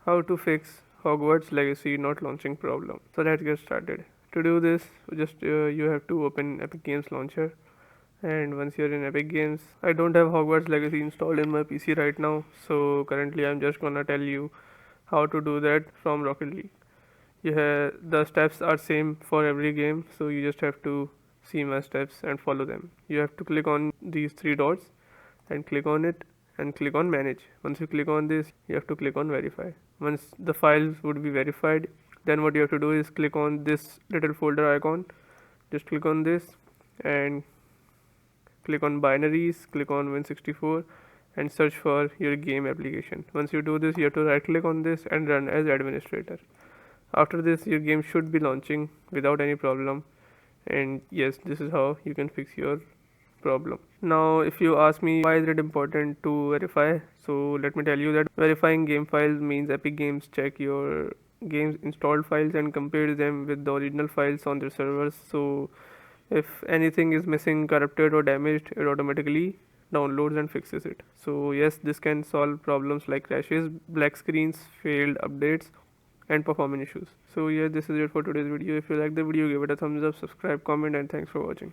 how to fix Hogwarts Legacy not launching problem. So let's get started. To do this, just you have to open Epic Games Launcher, and once you're in Epic Games, I don't have Hogwarts Legacy installed in my PC right now, so currently I'm just gonna tell you how to do that from Rocket League. The steps are same for every game, so you just have to see my steps and follow them. You have to click on these three dots and click on it and click on manage. Once you click on this, you have to click on verify. Once the files would be verified, then what you have to do is click on this little folder icon. Just click on this and click on binaries, click on Win64 and search for your game application. Once you do this, you have to right click on this and run as administrator. After this, your game should be launching without any problem. And yes, this is how you can fix your problem. Now if you ask me why is it important to verify, so let me tell you that verifying game files means Epic Games check your game's installed files and compare them with the original files on their servers. So if anything is missing, corrupted or damaged, it automatically downloads and fixes it. So yes, this can solve problems like crashes, black screens, failed updates and performance issues. So yeah, this is it for today's video. If you like the video, give it a thumbs up, subscribe, comment and thanks for watching.